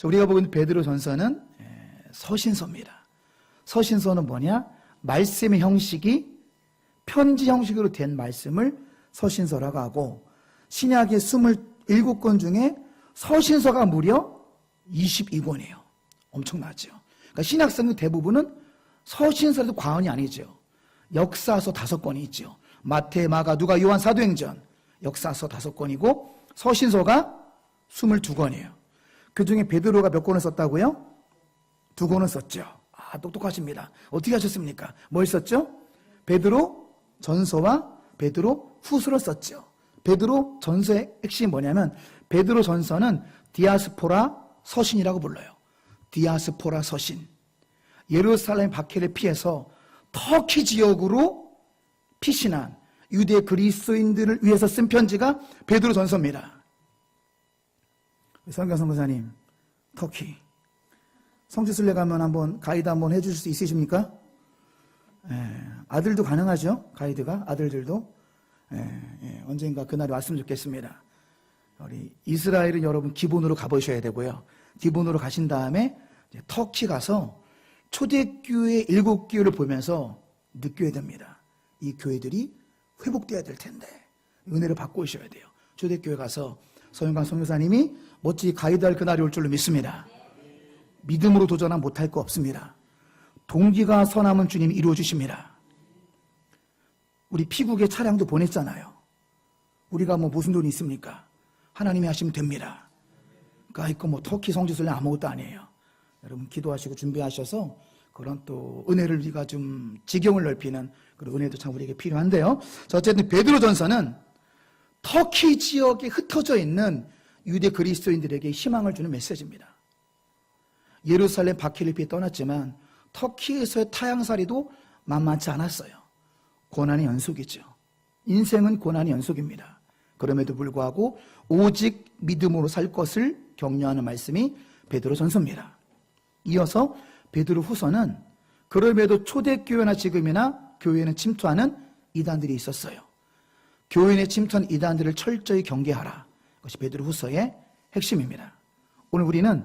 우리가 보는 베드로전서는 서신서입니다. 서신서는 뭐냐? 말씀의 형식이 편지 형식으로 된 말씀을 서신서라고 하고, 신약의 27권 중에 서신서가 무려 22권이에요. 엄청나죠. 그러니까 신약 성경 대부분은 서신서라도 과언이 아니죠. 역사서 5권이 있죠. 마태, 마가, 누가, 요한, 사도행전, 역사서 5권이고 서신서가 22권이에요. 그 중에 베드로가 몇 권을 썼다고요? 2권을 썼죠. 똑똑하십니다. 어떻게 하셨습니까? 뭘 썼죠? 베드로 전서와 베드로 후서를 썼죠. 베드로 전서의 핵심이 뭐냐면, 베드로 전서는 디아스포라 서신이라고 불러요. 디아스포라 서신. 예루살렘 박해를 피해서 터키 지역으로 피신한 유대 그리스도인들을 위해서 쓴 편지가 베드로 전서입니다. 성경 선교사님, 터키 성지순례 가면 한번 가이드 한번 해주실 수 있으십니까? 아들도 가능하죠? 가이드가 아들들도. 언젠가 그날이 왔으면 좋겠습니다. 우리 이스라엘은 여러분 기본으로 가보셔야 되고요. 기본으로 가신 다음에 이제 터키 가서 초대교회 7교회를 보면서 느껴야 됩니다. 이 교회들이 회복돼야 될 텐데 은혜를 받고 오셔야 돼요. 초대교회 가서 서영관 선교사님이 멋지게 가이드할 그날이 올 줄로 믿습니다. 믿음으로 도전하면 못할 거 없습니다. 동기가 선하면 주님이 이루어 주십니다. 우리 피국에 차량도 보냈잖아요. 우리가 무슨 돈이 있습니까? 하나님이 하시면 됩니다. 그러니까 터키 성지순례 아무것도 아니에요. 여러분 기도하시고 준비하셔서 그런 또 은혜를 우리가 좀 지경을 넓히는 그런 은혜도 참 우리에게 필요한데요. 자, 어쨌든 베드로전서는 터키 지역에 흩어져 있는 유대 그리스도인들에게 희망을 주는 메시지입니다. 예루살렘 박해를 피해 떠났지만 터키에서의 타향살이도 만만치 않았어요. 고난의 연속이죠. 인생은 고난의 연속입니다. 그럼에도 불구하고 오직 믿음으로 살 것을 격려하는 말씀이 베드로전서입니다. 이어서 베드로후서는 그럼에도 초대교회나 지금이나 교회는 침투하는 이단들이 있었어요. 교회에 침투한 이단들을 철저히 경계하라. 그것이 베드로후서의 핵심입니다. 오늘 우리는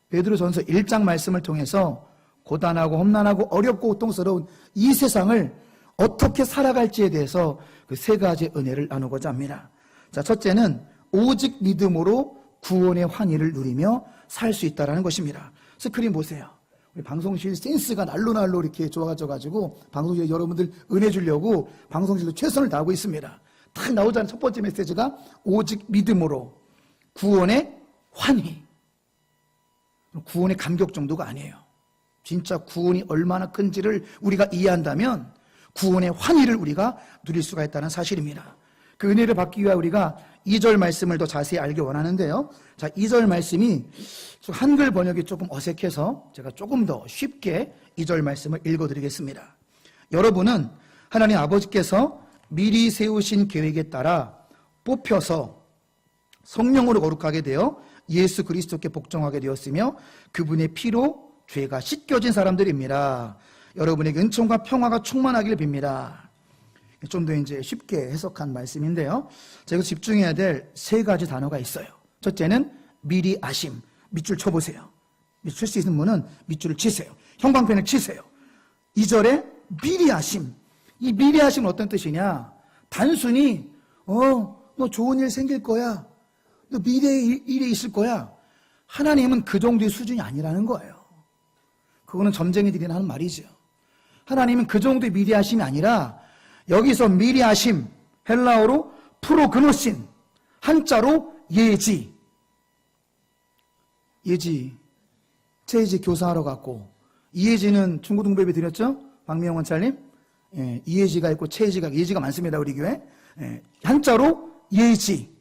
베드로전서 1장 말씀을 통해서 고단하고 험난하고 어렵고 고통스러운 이 세상을 어떻게 살아갈지에 대해서 그 3가지 은혜를 나누고자 합니다. 자, 첫째는 오직 믿음으로 구원의 환희를 누리며 살 수 있다는 것입니다. 스크린 보세요. 우리 방송실 센스가 날로 이렇게 좋아져가지고 방송실에 여러분들 은혜 주려고 방송실로 최선을 다하고 있습니다. 딱 나오자는 첫 번째 메시지가 오직 믿음으로 구원의 환희. 구원의 감격 정도가 아니에요. 진짜 구원이 얼마나 큰지를 우리가 이해한다면 구원의 환희를 우리가 누릴 수가 있다는 사실입니다. 그 은혜를 받기 위해 우리가 2절 말씀을 더 자세히 알기 원하는데요. 자, 2절 말씀이 한글 번역이 조금 어색해서 제가 조금 더 쉽게 2절 말씀을 읽어드리겠습니다. 여러분은 하나님 아버지께서 미리 세우신 계획에 따라 뽑혀서 성령으로 거룩하게 되어 예수 그리스도께 복종하게 되었으며 그분의 피로 죄가 씻겨진 사람들입니다. 여러분에게 은총과 평화가 충만하기를 빕니다. 좀 더 이제 쉽게 해석한 말씀인데요. 제가 집중해야 될 3가지 단어가 있어요. 첫째는 미리 아심. 밑줄 쳐보세요. 밑줄 칠 수 있는 분은 밑줄을 치세요. 형광펜을 치세요. 2절에 미리 아심. 이 미리 아심은 어떤 뜻이냐? 단순히 너 좋은 일 생길 거야. 너 미래에 일이 있을 거야. 하나님은 그 정도의 수준이 아니라는 거예요. 그거는 점쟁이들이 하는 말이죠. 하나님은 그 정도의 미리 아심이 아니라 여기서 미리 아심, 헬라어로 프로그노신, 한자로 예지. 예지. 최예지 교사하러 갔고, 이예지는 중고등부에 드렸죠? 박미영 원찰님? 예, 이예지가 있고 최예지가, 예지가 많습니다, 우리 교회. 예, 한자로 예지.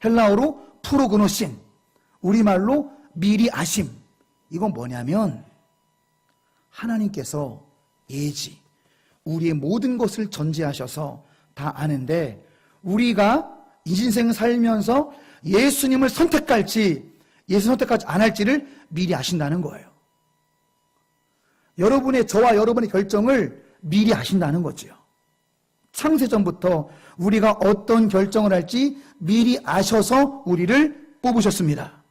헬라어로 프로그노신. 우리말로 미리 아심. 이건 뭐냐면, 하나님께서 예지. 우리의 모든 것을 전제하셔서 다 아는데 우리가 이 인생 살면서 예수님을 선택할지 예수 선택하지 안 할지를 미리 아신다는 거예요. 저와 여러분의 결정을 미리 아신다는 거죠. 창세전부터 우리가 어떤 결정을 할지 미리 아셔서 우리를 뽑으셨습니다.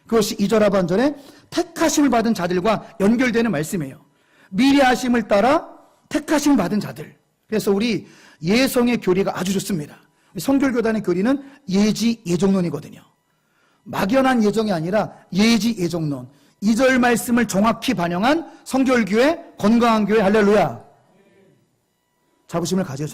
그것이 2절 하반절에 택하심을 받은 자들과 연결되는 말씀이에요. 미리 하심을 따라 택하심을 받은 자들. 그래서 우리 예성의 교리가 아주 좋습니다. 성결교단의 교리는 예지 예정론이거든요. 막연한 예정이 아니라 예지 예정론. 2절 말씀을 정확히 반영한 성결교회, 건강한 교회. 할렐루야. 자부심을 가져요.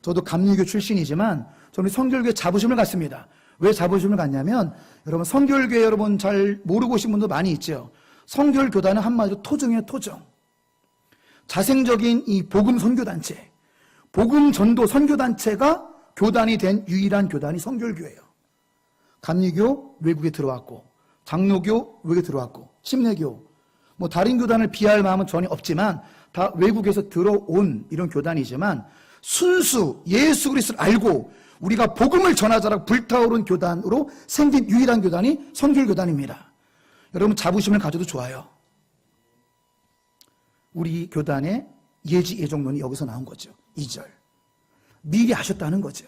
저도 감리교 출신이지만 저는 성결교회 자부심을 갖습니다. 왜 자부심을 갖냐면 여러분 성결교회 여러분 잘 모르고 오신 분도 많이 있죠. 성결교단은 한마디로 토종이에요. 토종. 자생적인 이 복음 선교단체, 복음 전도 선교단체가 교단이 된 유일한 교단이 성결교회예요. 감리교 외국에 들어왔고, 장로교 외국에 들어왔고, 침례교 뭐 다른 교단을 비하할 마음은 전혀 없지만 다 외국에서 들어온 이런 교단이지만 순수 예수 그리스도를 알고 우리가 복음을 전하자라고 불타오른 교단으로 생긴 유일한 교단이 성결교단입니다. 여러분 자부심을 가져도 좋아요. 우리 교단의 예지 예정론이 여기서 나온 거죠. 2절. 미리 아셨다는 거죠.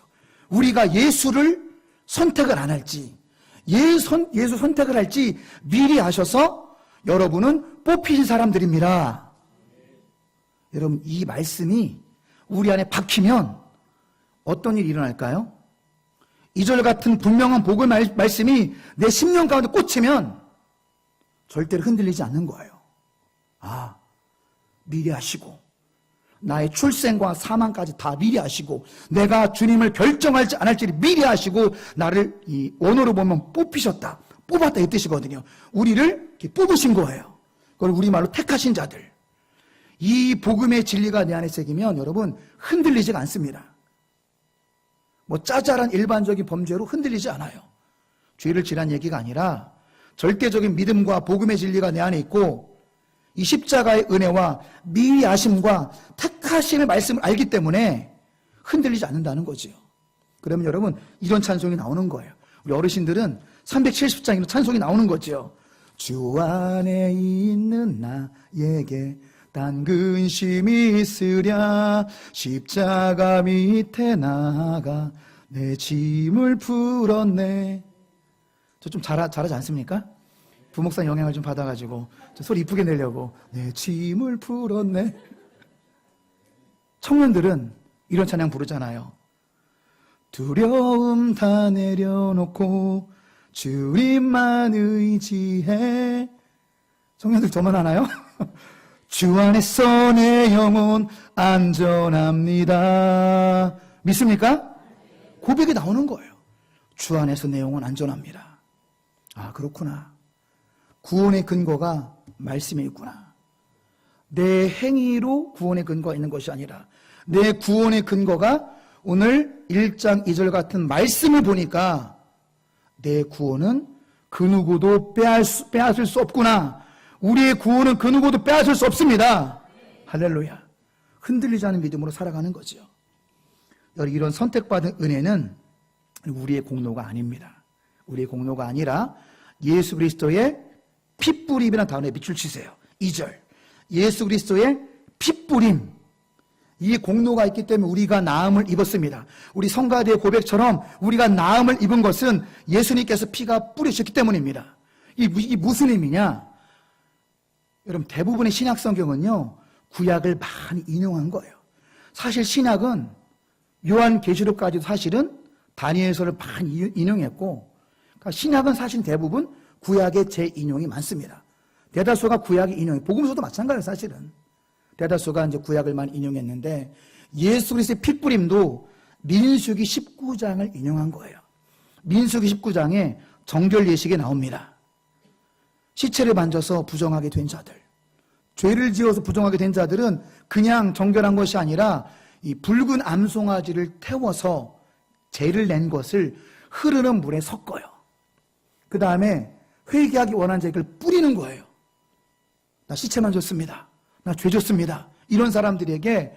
우리가 예수를 선택을 안 할지, 예수 선택을 할지 미리 아셔서 여러분은 뽑히신 사람들입니다. 여러분 이 말씀이 우리 안에 박히면 어떤 일이 일어날까요? 2절 같은 분명한 복음 말씀이 내 심령 가운데 꽂히면 절대로 흔들리지 않는 거예요. 아, 미리 하시고 나의 출생과 사망까지 다 미리 하시고 내가 주님을 결정할지 안 할지를 미리 하시고 나를 이 원어로 보면 뽑히셨다, 뽑았다 이 뜻이거든요. 우리를 이렇게 뽑으신 거예요. 그걸 우리말로 택하신 자들. 이 복음의 진리가 내 안에 새기면 여러분 흔들리지가 않습니다. 뭐 짜잘한 일반적인 범죄로 흔들리지 않아요. 죄를 지란 얘기가 아니라 절대적인 믿음과 복음의 진리가 내 안에 있고 이 십자가의 은혜와 미리 아심과 택하심의 말씀을 알기 때문에 흔들리지 않는다는 거지요. 그러면 여러분 이런 찬송이 나오는 거예요. 우리 어르신들은 370장 이런 찬송이 나오는 거죠. 주 안에 있는 나에게 단 근심이 있으랴 십자가 밑에 나가 내 짐을 풀었네. 저 좀 잘하지 않습니까? 부목사 영향을 좀 받아가지고 저 소리 이쁘게 내려고 내 짐을 풀었네. 청년들은 이런 찬양 부르잖아요. 두려움 다 내려놓고 주님만 의지해. 청년들 저만 하나요? 주 안에서 내 영혼 안전합니다. 믿습니까? 고백이 나오는 거예요. 주 안에서 내 영혼 안전합니다. 아, 그렇구나. 구원의 근거가 말씀에 있구나. 내 행위로 구원의 근거가 있는 것이 아니라 내 구원의 근거가 오늘 1장 2절 같은 말씀을 보니까 내 구원은 그 누구도 빼앗을 수 없구나. 우리의 구원은 그 누구도 빼앗을 수 없습니다. 할렐루야. 흔들리지 않은 믿음으로 살아가는 거죠. 이런 선택받은 은혜는 우리의 공로가 아닙니다. 우리의 공로가 아니라 예수 그리스도의 핏뿌림이라는 단어에 밑줄 치세요. 2절. 예수 그리스도의 핏뿌림. 이 공로가 있기 때문에 우리가 나음을 입었습니다. 우리 성가대의 고백처럼 우리가 나음을 입은 것은 예수님께서 피가 뿌리셨기 때문입니다. 이게 무슨 의미냐? 여러분 대부분의 신약 성경은요 구약을 많이 인용한 거예요. 사실 신약은 요한계시록까지도 사실은 다니엘서를 많이 인용했고, 그러니까 신약은 사실 대부분 구약의 재인용이 많습니다. 대다수가 구약의 인용이, 복음서도 마찬가지예요. 사실은 대다수가 이제 구약을 많이 인용했는데 예수 그리스도의 핏부림도 민수기 19장을 인용한 거예요. 민수기 19장에 정결 예식에 나옵니다. 시체를 만져서 부정하게 된 자들, 죄를 지어서 부정하게 된 자들은 그냥 정결한 것이 아니라 이 붉은 암송아지를 태워서 죄를 낸 것을 흐르는 물에 섞어요. 그 다음에 회개하기 원하는 자에게 뿌리는 거예요. 나 시체 만졌습니다. 나 죄 졌습니다. 이런 사람들에게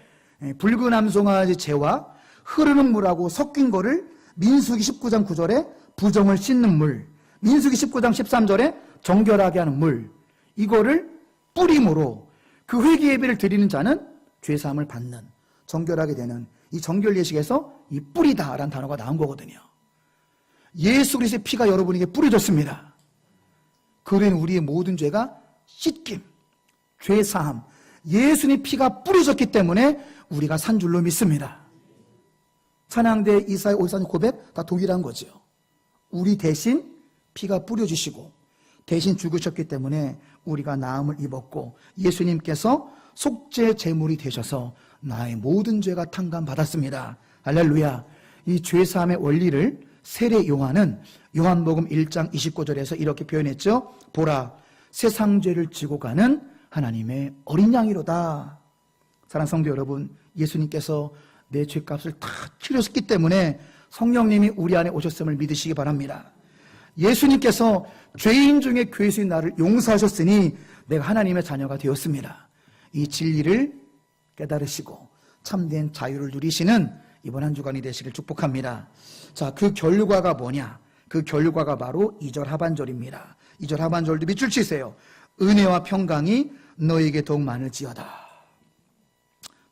붉은 암송아지 죄와 흐르는 물하고 섞인 거를 민수기 19장 9절에 부정을 씻는 물, 민수기 19장 13절에 정결하게 하는 물, 이거를 뿌림으로 그 회개 예배를 드리는 자는 죄사함을 받는, 정결하게 되는 이 정결 예식에서 이 뿌리다라는 단어가 나온 거거든요. 예수 그리스도의 피가 여러분에게 뿌려졌습니다. 그런 우리의 모든 죄가 씻김, 죄사함, 예수님 피가 뿌려졌기 때문에 우리가 산 줄로 믿습니다. 찬양대 이사야 54년 고백 다 동일한 거죠. 우리 대신 피가 뿌려지시고 대신 죽으셨기 때문에 우리가 나음을 입었고 예수님께서 속죄 제물이 되셔서 나의 모든 죄가 탕감받았습니다. 할렐루야. 이 죄사함의 원리를 세례 요한은 요한복음 1장 29절에서 이렇게 표현했죠. 보라, 세상 죄를 지고 가는 하나님의 어린 양이로다. 사랑하는 성도 여러분, 예수님께서 내 죄값을 다 치르셨기 때문에 성령님이 우리 안에 오셨음을 믿으시기 바랍니다. 예수님께서 죄인 중에 괴수인 나를 용서하셨으니 내가 하나님의 자녀가 되었습니다. 이 진리를 깨달으시고 참된 자유를 누리시는 이번 한 주간이 되시길 축복합니다. 자, 그 결과가 뭐냐? 그 결과가 바로 2절 하반절입니다. 2절 하반절도 밑줄 치세요. 은혜와 평강이 너에게 더욱 많을지어다.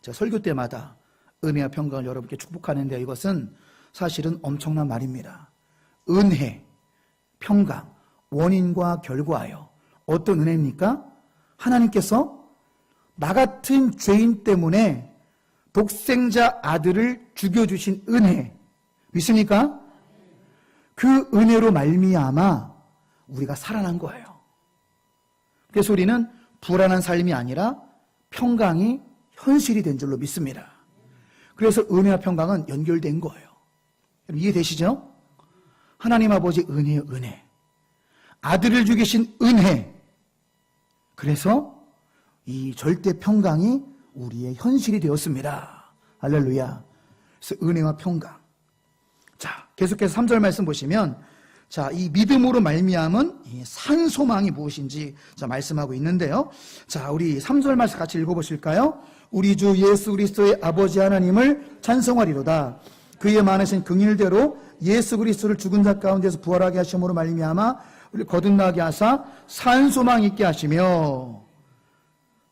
제가 설교 때마다 은혜와 평강을 여러분께 축복하는데 이것은 사실은 엄청난 말입니다. 은혜, 평강, 원인과 결과예요. 어떤 은혜입니까? 하나님께서 나 같은 죄인 때문에 독생자 아들을 죽여주신 은혜 믿습니까? 그 은혜로 말미암아 우리가 살아난 거예요. 그래서 우리는 불안한 삶이 아니라 평강이 현실이 된 줄로 믿습니다. 그래서 은혜와 평강은 연결된 거예요. 이해되시죠? 하나님 아버지 은혜요, 은혜. 아들을 죽이신 은혜. 그래서 이 절대 평강이 우리의 현실이 되었습니다. 할렐루야. 그래서 은혜와 평강. 자, 계속해서 3절 말씀 보시면, 자, 이 믿음으로 말미암은 이 산 소망이 무엇인지 자 말씀하고 있는데요. 자, 우리 3절 말씀 같이 읽어보실까요? 우리 주 예수 그리스도의 아버지 하나님을 찬송하리로다. 그의 많으신 긍휼대로 예수 그리스도를 죽은 자 가운데서 부활하게 하심으로 말미암아 우리 거듭나게 하사 산 소망 있게 하시며.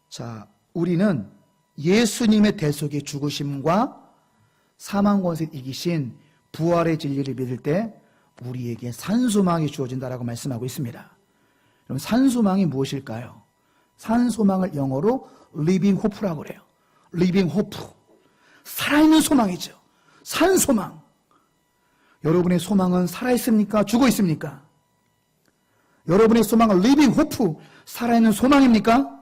자, 우리는 예수님의 대속의 죽으심과 사망 권세를 이기신 부활의 진리를 믿을 때 우리에게 산소망이 주어진다라고 말씀하고 있습니다. 그럼 산소망이 무엇일까요? 산소망을 영어로 living hope라고 그래요. living hope. 살아있는 소망이죠. 산소망. 여러분의 소망은 살아있습니까? 죽어 있습니까? 여러분의 소망은 living hope, 살아있는 소망입니까?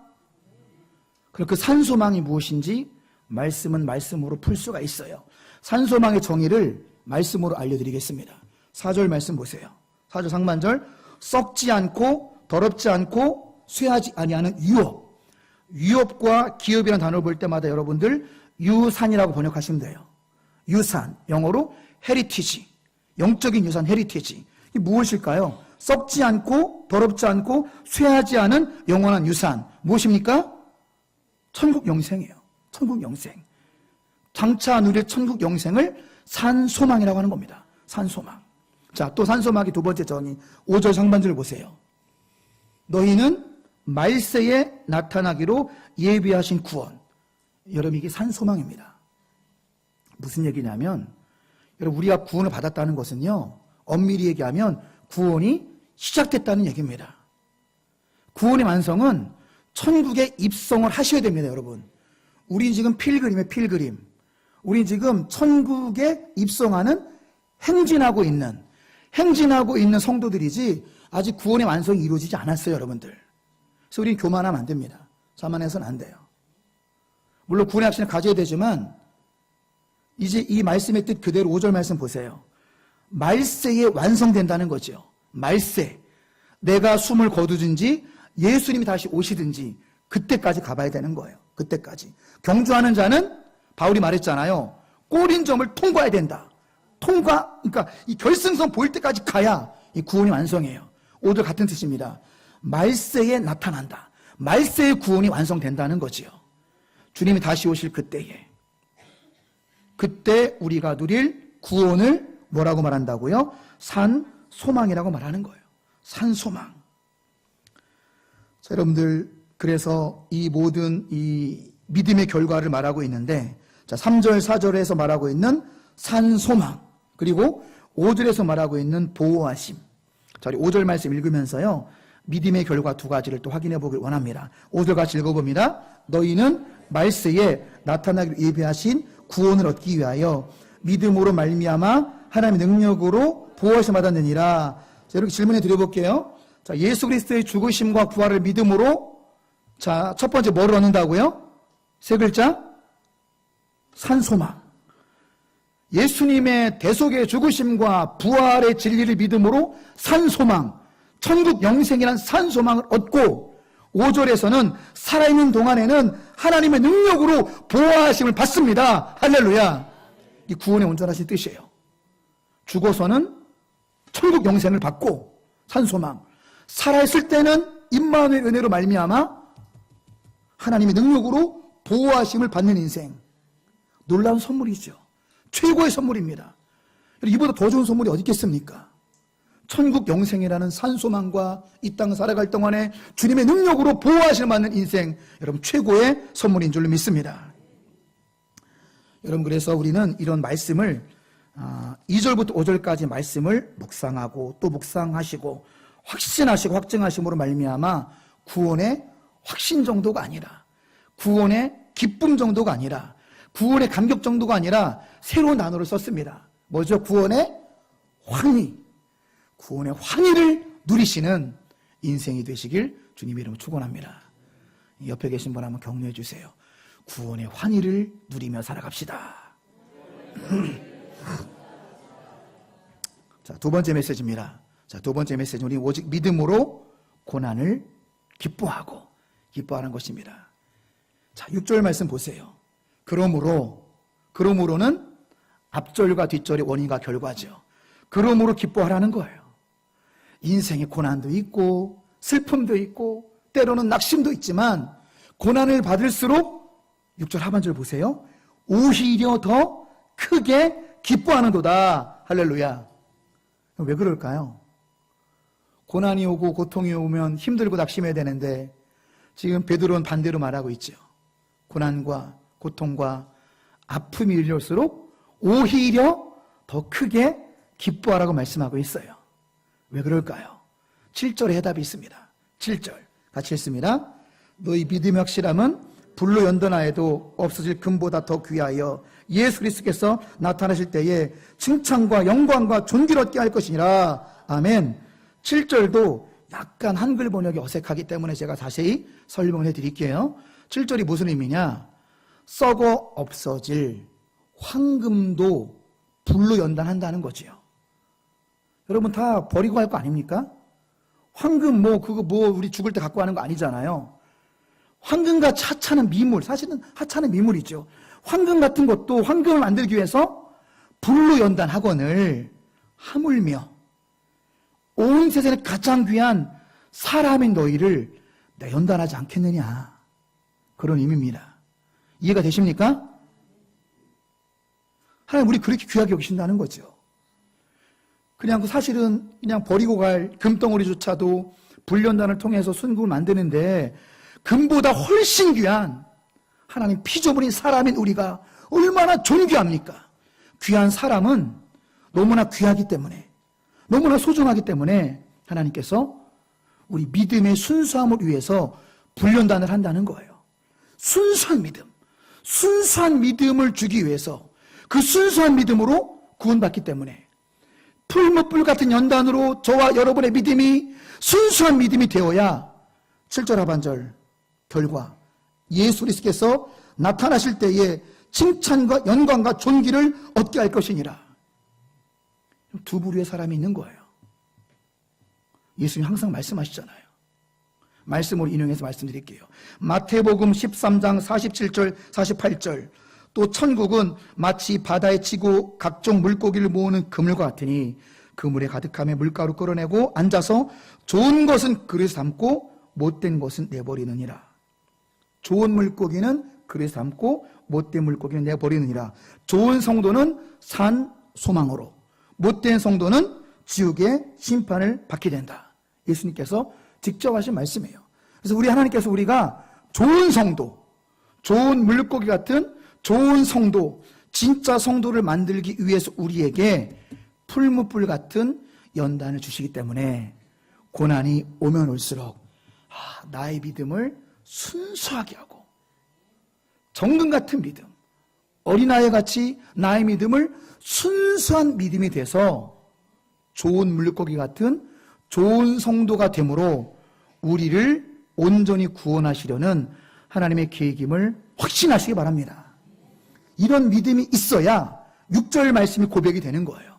그럼 그 산소망이 무엇인지 말씀은 말씀으로 풀 수가 있어요. 산소망의 정의를 말씀으로 알려드리겠습니다. 4절 말씀 보세요. 4절 상반절. 썩지 않고 더럽지 않고 쇠하지 아니하는 유업. 유업과 기업이라는 단어를 볼 때마다 여러분들 유산이라고 번역하시면 돼요. 유산, 영어로 헤리티지, 영적인 유산 헤리티지. 이게 무엇일까요? 썩지 않고 더럽지 않고 쇠하지 않은 영원한 유산. 무엇입니까? 천국 영생이에요. 천국 영생. 장차 누릴 천국 영생을 산소망이라고 하는 겁니다. 산소망. 자, 또 산소망이 두 번째 정의. 5절 상반절 보세요. 너희는 말세에 나타나기로 예비하신 구원. 여러분, 이게 산소망입니다. 무슨 얘기냐면, 여러분, 우리가 구원을 받았다는 것은요, 엄밀히 얘기하면 구원이 시작됐다는 얘기입니다. 구원의 완성은 천국에 입성을 하셔야 됩니다, 여러분. 우린 지금 필그림이에요, 필그림. 우린 지금 천국에 입성하는 행진하고 있는 성도들이지 아직 구원의 완성이 이루어지지 않았어요, 여러분들. 그래서 우린 교만하면 안 됩니다. 자만해서는 안 돼요. 물론 구원의 확신을 가져야 되지만 이제 이 말씀의 뜻 그대로 5절 말씀 보세요. 말세에 완성된다는 거죠. 말세. 내가 숨을 거두든지 예수님이 다시 오시든지 그때까지 가봐야 되는 거예요. 그때까지. 경주하는 자는 바울이 말했잖아요. 골인점을 통과해야 된다. 그러니까 이 결승선 보일 때까지 가야 이 구원이 완성해요. 5절 같은 뜻입니다. 말세에 나타난다. 말세의 구원이 완성된다는 거지요. 주님이 다시 오실 그때에. 그때 우리가 누릴 구원을 뭐라고 말한다고요? 산 소망이라고 말하는 거예요. 산 소망. 자, 여러분들, 그래서 이 모든 이 믿음의 결과를 말하고 있는데, 자, 3절, 4절에서 말하고 있는 산 소망, 그리고 5절에서 말하고 있는 보호하심. 자, 우리 5절 말씀 읽으면서요, 믿음의 결과 두 가지를 또 확인해 보길 원합니다. 5절 같이 읽어봅니다. 너희는 말세에 나타나기를 예비하신 구원을 얻기 위하여 믿음으로 말미암아 하나님의 능력으로 보호하심 받았느니라. 자, 이렇게 질문해 드려볼게요. 자, 예수 그리스도의 죽으심과 부활을 믿음으로, 자, 첫 번째 뭐를 얻는다고요? 세 글자? 산소망. 예수님의 대속의 죽으심과 부활의 진리를 믿음으로 산소망, 천국 영생이란 산소망을 얻고, 5절에서는 살아있는 동안에는 하나님의 능력으로 보호하심을 받습니다. 할렐루야. 이 구원의 온전하신 뜻이에요. 죽어서는 천국 영생을 받고 산소망, 살아있을 때는 임마누엘 은혜로 말미암아 하나님의 능력으로 보호하심을 받는 인생. 놀라운 선물이죠. 최고의 선물입니다. 이보다 더 좋은 선물이 어디 있겠습니까? 천국 영생이라는 산소망과 이 땅 살아갈 동안에 주님의 능력으로 보호하심을 받는 인생, 여러분 최고의 선물인 줄로 믿습니다. 여러분, 그래서 우리는 이런 말씀을 2절부터 5절까지 말씀을 묵상하고 또 묵상하시고 확신하시고 확증하심으로 말미암아 구원의 확신 정도가 아니라, 구원의 기쁨 정도가 아니라, 구원의 감격 정도가 아니라 새로운 단어를 썼습니다. 뭐죠? 구원의 환희. 구원의 환희를 누리시는 인생이 되시길 주님의 이름으로 축원합니다. 옆에 계신 분 한번 격려해 주세요. 구원의 환희를 누리며 살아갑시다. 자, 두 번째 메시지입니다. 자, 두 번째 메시지, 우리 오직 믿음으로 고난을 기뻐하는 것입니다. 자, 6절 말씀 보세요. 그러므로는 앞절과 뒷절의 원인과 결과죠. 그러므로 기뻐하라는 거예요. 인생에 고난도 있고 슬픔도 있고 때로는 낙심도 있지만 고난을 받을수록 6절 하반절 보세요. 오히려 더 크게 기뻐하는도다. 할렐루야. 왜 그럴까요? 고난이 오고 고통이 오면 힘들고 낙심해야 되는데 지금 베드로는 반대로 말하고 있죠. 고난과 고통과 아픔이 일릴수록 오히려 더 크게 기뻐하라고 말씀하고 있어요. 왜 그럴까요? 7절에 해답이 있습니다. 7절 같이 읽습니다. 너희 믿음의 확실함은 불로 연단하여도 없어질 금보다 더 귀하여 예수 그리스도께서 나타나실 때에 칭찬과 영광과 존귀를 얻게 할 것이니라. 아멘. 7절도 약간 한글 번역이 어색하기 때문에 제가 자세히 설명을 해드릴게요. 7절이 무슨 의미냐? 썩어 없어질 황금도 불로 연단한다는 거지요. 여러분 다 버리고 갈 거 아닙니까? 황금 우리 죽을 때 갖고 가는 거 아니잖아요. 황금같이 하찮은 미물, 사실은 하찮은 미물이죠. 황금 같은 것도 황금을 만들기 위해서 불로 연단하거늘 하물며 온 세상에 가장 귀한 사람인 너희를 내가 연단하지 않겠느냐, 그런 의미입니다. 이해가 되십니까? 하나님 우리 그렇게 귀하게 여기신다는 거죠. 사실은 그냥 버리고 갈 금덩어리조차도 불연단을 통해서 순금을 만드는데 금보다 훨씬 귀한 하나님 피조물인 사람인 우리가 얼마나 존귀합니까? 귀한 사람은 너무나 귀하기 때문에, 너무나 소중하기 때문에 하나님께서 우리 믿음의 순수함을 위해서 불연단을 한다는 거예요. 순수한 믿음을 주기 위해서, 그 순수한 믿음으로 구원받기 때문에 풀무불 같은 연단으로 저와 여러분의 믿음이 순수한 믿음이 되어야 7절 하반절 결과 예수 그리스도께서 나타나실 때에 칭찬과 영광과 존귀를 얻게 할 것이니라. 두 부류의 사람이 있는 거예요. 예수님 항상 말씀하시잖아요. 말씀으로 인용해서 말씀드릴게요. 마태복음 13장 47절 48절 또 천국은 마치 바다에 치고 각종 물고기를 모으는 그물과 같으니 그물에 가득함에 물가로 끌어내고 앉아서 좋은 것은 그릇에 담고 못된 것은 내버리느니라. 좋은 물고기는 그릇에 담고 못된 물고기는 내버리느니라. 좋은 성도는 산 소망으로, 못된 성도는 지옥의 심판을 받게 된다. 예수님께서 직접 하신 말씀이에요. 그래서 우리 하나님께서 우리가 좋은 성도, 좋은 물고기 같은 좋은 성도, 진짜 성도를 만들기 위해서 우리에게 풀무불 같은 연단을 주시기 때문에 고난이 오면 올수록 나의 믿음을 순수하게 하고 정금 같은 믿음, 어린아이 같이 나의 믿음을 순수한 믿음이 돼서 좋은 물고기 같은 좋은 성도가 되므로 우리를 온전히 구원하시려는 하나님의 계획임을 확신하시기 바랍니다. 이런 믿음이 있어야 6절 말씀이 고백이 되는 거예요.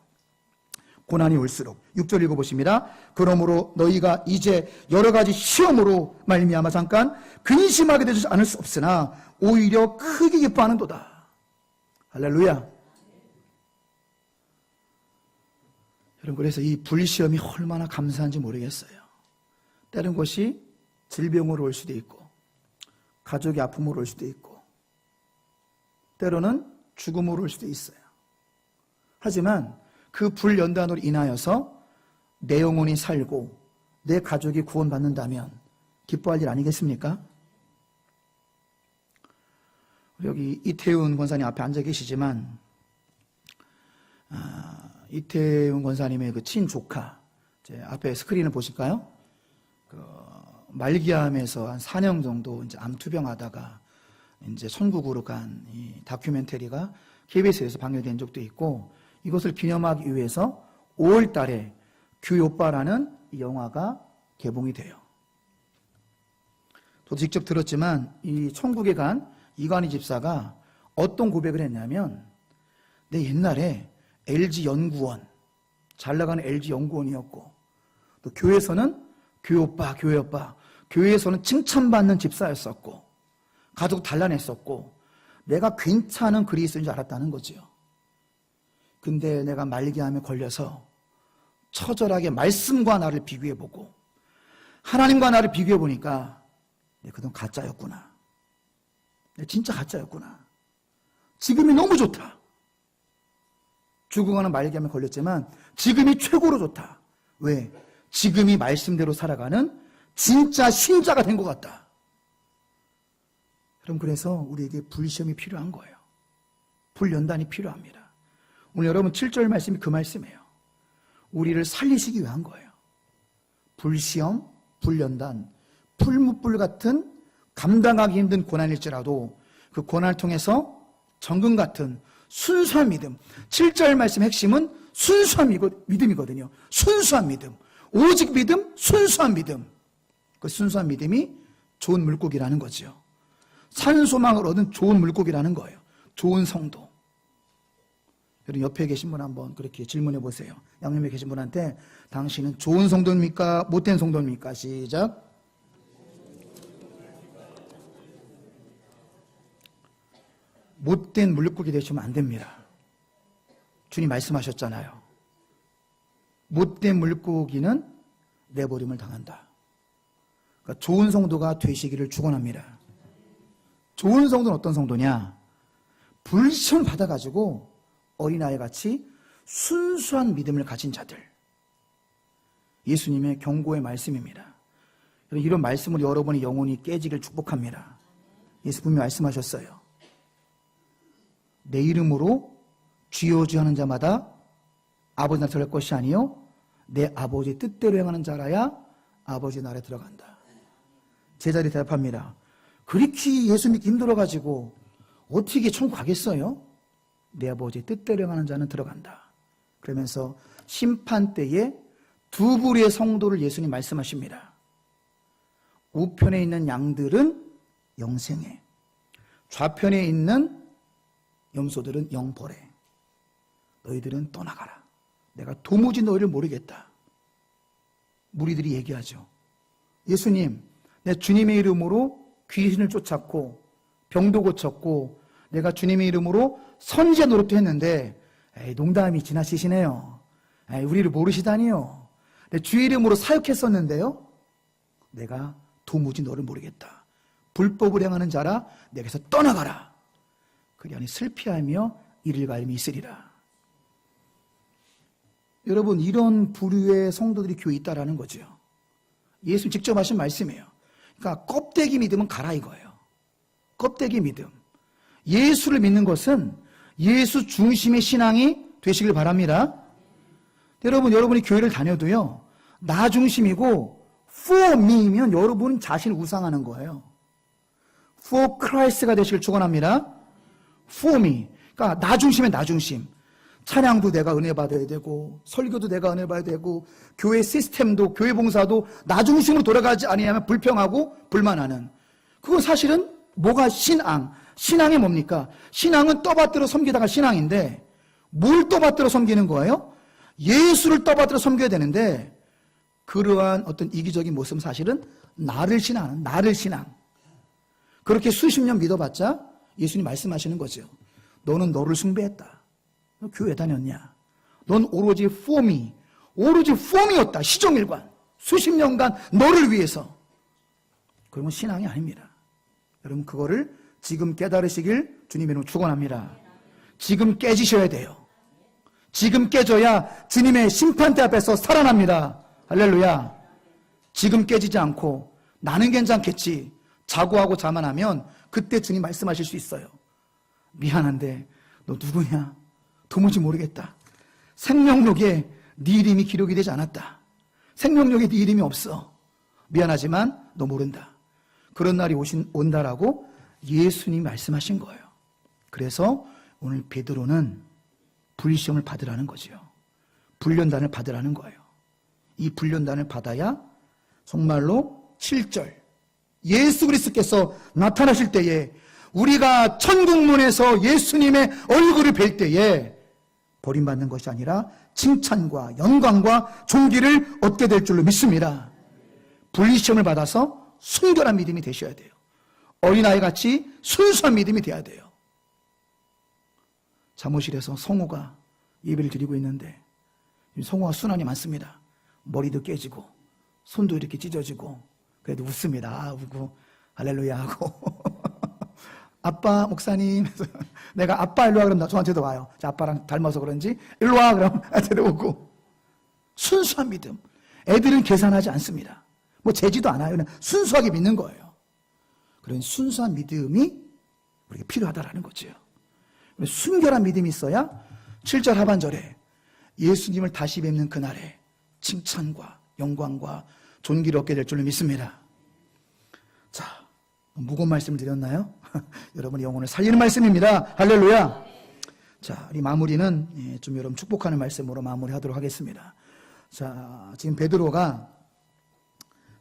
고난이 올수록 6절 읽어보십니다. 그러므로 너희가 이제 여러 가지 시험으로 말미암아 잠깐 근심하게 되지 않을 수 없으나 오히려 크게 기뻐하는도다. 할렐루야. 여러분, 그래서 이 불시험이 얼마나 감사한지 모르겠어요. 다른 것이 질병으로 올 수도 있고 가족의 아픔으로 올 수도 있고 때로는 죽음으로 올 수도 있어요. 하지만 그 불연단으로 인하여서 내 영혼이 살고 내 가족이 구원받는다면 기뻐할 일 아니겠습니까? 여기 이태훈 권사님 앞에 앉아 계시지만 이태훈 권사님의 그 친조카, 제 앞에 스크린을 보실까요? 말기암에서 한 4년 정도 이제 암 투병하다가 이제 천국으로 간 이 다큐멘터리가 KBS에서 방영된 적도 있고, 이것을 기념하기 위해서 5월 달에 규오빠라는 이 영화가 개봉이 돼요. 저도 직접 들었지만 이 천국에 간 이관희 집사가 어떤 고백을 했냐면, 내 옛날에 LG 연구원, 잘 나가는 LG 연구원이었고, 또 교회에서는 교회오빠, 교회에서는 칭찬받는 집사였었고, 가족 단란했었고, 내가 괜찮은 그리스도인 줄 알았다는 거지요. 근데 내가 말기암에 걸려서 처절하게 말씀과 나를 비교해보고 하나님과 나를 비교해보니까 내가 그동안 가짜였구나. 내가 진짜 가짜였구나. 지금이 너무 좋다. 죽어가는 말기암에 걸렸지만 지금이 최고로 좋다. 왜? 지금이 말씀대로 살아가는 진짜 신자가 된 것 같다. 그럼 그래서 우리에게 불시험이 필요한 거예요. 불연단이 필요합니다. 오늘 여러분 7절 말씀이 그 말씀이에요. 우리를 살리시기 위한 거예요. 불시험, 불연단, 풀무불 같은 감당하기 힘든 고난일지라도 그 고난을 통해서 정금 같은 순수한 믿음. 7절 말씀 핵심은 순수한 믿음이거든요. 순수한 믿음. 오직 믿음, 순수한 믿음. 그 순수한 믿음이 좋은 물고기라는 거죠. 산소망을 얻은 좋은 물고기라는 거예요. 좋은 성도. 여러분 옆에 계신 분 한번 그렇게 질문해 보세요. 양념에 계신 분한테 당신은 좋은 성도입니까? 못된 성도입니까? 시작. 못된 물고기 되시면 안 됩니다. 주님 말씀하셨잖아요. 못된 물고기는 내버림을 당한다. 그러니까 좋은 성도가 되시기를 축원합니다. 좋은 성도는 어떤 성도냐? 불시험 받아가지고 어린아이 같이 순수한 믿음을 가진 자들. 예수님의 경고의 말씀입니다. 이런 말씀으로 여러분의 영혼이 깨지길 축복합니다. 예수 분명히 말씀하셨어요. 내 이름으로 쥐어주하는 자마다 아버지 나라에 들어갈 것이 아니요 내 아버지 뜻대로 행하는 자라야 아버지 나라에 들어간다. 제자들이 대답합니다. 그렇게 예수 믿기 힘들어가지고 어떻게 천국 가겠어요? 내 아버지 뜻대로 행하는 자는 들어간다. 그러면서 심판 때에 두 부류의 성도를 예수님 말씀하십니다. 우편에 있는 양들은 영생에, 좌편에 있는 염소들은 영벌에. 너희들은 떠나가라. 내가 도무지 너희를 모르겠다. 무리들이 얘기하죠. 예수님, 내 주님의 이름으로 귀신을 쫓았고 병도 고쳤고 내가 주님의 이름으로 선지자 노릇도 했는데 농담이 지나치시네요. 우리를 모르시다니요. 내 주의 이름으로 사역했었는데요. 내가 도무지 너를 모르겠다. 불법을 행하는 자라 내게서 떠나가라. 그리하니 슬피하며 이를 갈미 있으리라. 여러분, 이런 부류의 성도들이 교회에 있다라는 거죠. 예수 직접 하신 말씀이에요. 그러니까 껍데기 믿음은 가라 이거예요. 껍데기 믿음. 예수를 믿는 것은 예수 중심의 신앙이 되시길 바랍니다. 여러분, 여러분이 교회를 다녀도요, 나 중심이고 for me면 여러분 자신을 우상하는 거예요. for Christ가 되시길 축원합니다. for me. 그러니까 나 중심에 나 중심. 찬양도 내가 은혜 받아야 되고 설교도 내가 은혜 받아야 되고 교회 시스템도 교회 봉사도 나 중심으로 돌아가지 아니하면 불평하고 불만하는, 그건 사실은 뭐가 신앙이 뭡니까? 신앙은 떠받들어 섬기다가 신앙인데 뭘 떠받들어 섬기는 거예요? 예수를 떠받들어 섬겨야 되는데 그러한 어떤 이기적인 모습은 사실은 나를 신앙. 그렇게 수십 년 믿어봤자 예수님 말씀하시는 거죠. 너는 너를 숭배했다. 너 교회 다녔냐? 넌 오로지 for me였다. 시종일관. 수십 년간 너를 위해서. 그러면 신앙이 아닙니다. 여러분 그거를 지금 깨달으시길 주님의 이름으로 축원합니다. 지금 깨지셔야 돼요. 지금 깨져야 주님의 심판대 앞에서 살아납니다. 할렐루야. 지금 깨지지 않고 나는 괜찮겠지 자고하고 자만하면 그때 주님 말씀하실 수 있어요. 미안한데 너 누구냐? 도무지 모르겠다. 생명록에 네 이름이 기록이 되지 않았다. 생명록에 네 이름이 없어. 미안하지만 너 모른다. 그런 날이 온다라고 예수님이 말씀하신 거예요. 그래서 오늘 베드로는 불시험을 받으라는 거죠. 불련단을 받으라는 거예요. 이 불련단을 받아야 정말로 7절 예수 그리스도께서 나타나실 때에 우리가 천국문에서 예수님의 얼굴을 뵐 때에 버림받는 것이 아니라 칭찬과 영광과 존귀를 얻게 될 줄로 믿습니다. 불시험을 받아서 순결한 믿음이 되셔야 돼요. 어린아이같이 순수한 믿음이 돼야 돼요. 사무실에서 성우가 예배를 드리고 있는데 성우가 순환이 많습니다. 머리도 깨지고 손도 이렇게 찢어지고 그래도 웃습니다. 웃고 할렐루야 하고 아빠 목사님 내가 아빠 일로 와 그러면 저한테도 와요. 자, 아빠랑 닮아서 그런지 일로 와 그러면 저한테도 오고. 순수한 믿음. 애들은 계산하지 않습니다. 뭐 재지도 않아요. 그냥 순수하게 믿는 거예요. 그런 순수한 믿음이 우리가 필요하다라는 거죠. 순결한 믿음이 있어야 7절 하반절에 예수님을 다시 뵙는 그날에 칭찬과 영광과 존귀를 얻게 될 줄로 믿습니다. 자, 무거운 말씀을 드렸나요? 여러분의 영혼을 살리는 말씀입니다. 할렐루야. 자, 우리 마무리는 좀 여러분 축복하는 말씀으로 마무리하도록 하겠습니다. 자, 지금 베드로가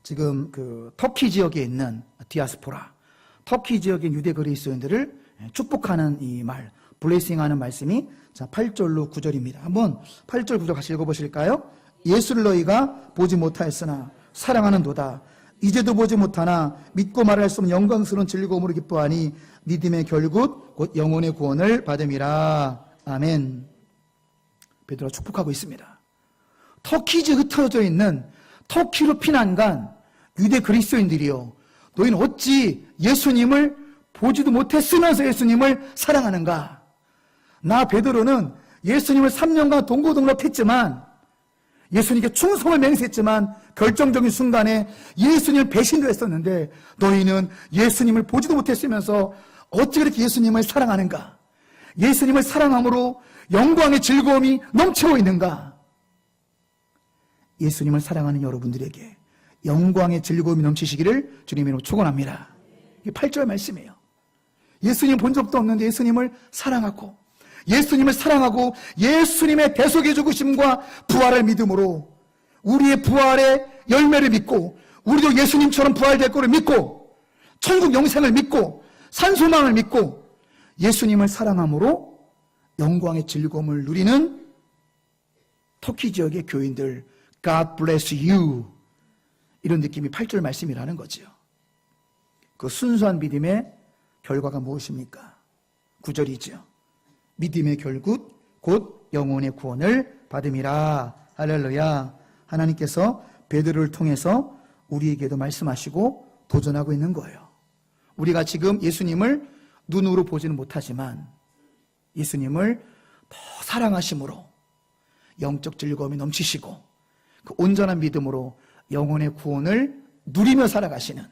지금 그 터키 지역에 있는 디아스포라, 터키 지역의 유대 그리스도인들을 축복하는 이 말, 블레싱하는 말씀이 자 8절로 9절입니다. 한번 8절 9절 같이 읽어보실까요? 예수를 너희가 보지 못하였으나 사랑하는도다. 이제도 보지 못하나 믿고 말할 수 없는 영광스러운 즐거움으로 기뻐하니 믿음의 결국 곧 영혼의 구원을 받음이라. 아멘. 베드로가 축복하고 있습니다. 터키에 흩어져 있는 터키로 피난간 유대 그리스도인들이요, 너희는 어찌 예수님을 보지도 못했으면서 예수님을 사랑하는가? 나 베드로는 예수님을 3년간 동고동락했지만, 예수님께 충성을 맹세했지만 결정적인 순간에 예수님을 배신도 했었는데 너희는 예수님을 보지도 못했으면서 어찌 그렇게 예수님을 사랑하는가? 예수님을 사랑함으로 영광의 즐거움이 넘치고 있는가? 예수님을 사랑하는 여러분들에게 영광의 즐거움이 넘치시기를 주님으로 축원합니다. 이게 8절 말씀이에요. 예수님 본 적도 없는데 예수님을 사랑하고, 예수님을 사랑하고 예수님의 대속의 죽으심과 부활을 믿음으로 우리의 부활의 열매를 믿고, 우리도 예수님처럼 부활될 거를 믿고, 천국 영생을 믿고, 산소망을 믿고 예수님을 사랑함으로 영광의 즐거움을 누리는 터키 지역의 교인들, God bless you, 이런 느낌이 8절 말씀이라는 거죠. 그 순수한 믿음의 결과가 무엇입니까? 9절이죠. 믿음의 결국 곧 영혼의 구원을 받음이라. 할렐루야. 하나님께서 베드로를 통해서 우리에게도 말씀하시고 도전하고 있는 거예요. 우리가 지금 예수님을 눈으로 보지는 못하지만 예수님을 더 사랑하심으로 영적 즐거움이 넘치시고 그 온전한 믿음으로 영혼의 구원을 누리며 살아가시는,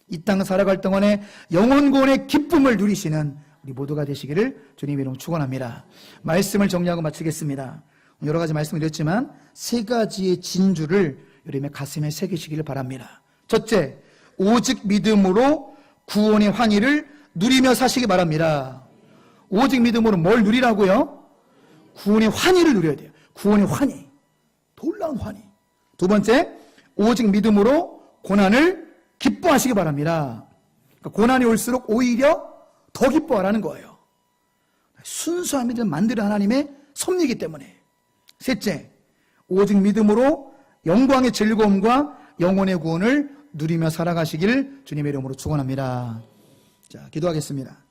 이 땅 살아갈 동안에 영혼 구원의 기쁨을 누리시는 우리 모두가 되시기를 주님의 이름으로 축원합니다. 말씀을 정리하고 마치겠습니다. 여러 가지 말씀을 드렸지만 세 가지의 진주를 여러분의 가슴에 새기시기를 바랍니다. 첫째, 오직 믿음으로 구원의 환희를 누리며 사시기 바랍니다. 오직 믿음으로 뭘 누리라고요? 구원의 환희를 누려야 돼요. 구원의 환희. 놀라운 환희. 두 번째, 오직 믿음으로 고난을 기뻐하시기 바랍니다. 그러니까 고난이 올수록 오히려 더 기뻐하라는 거예요. 순수한 믿음 만드는 하나님의 섭리이기 때문에. 셋째, 오직 믿음으로 영광의 즐거움과 영혼의 구원을 누리며 살아가시길 주님의 이름으로 축원합니다. 자, 기도하겠습니다.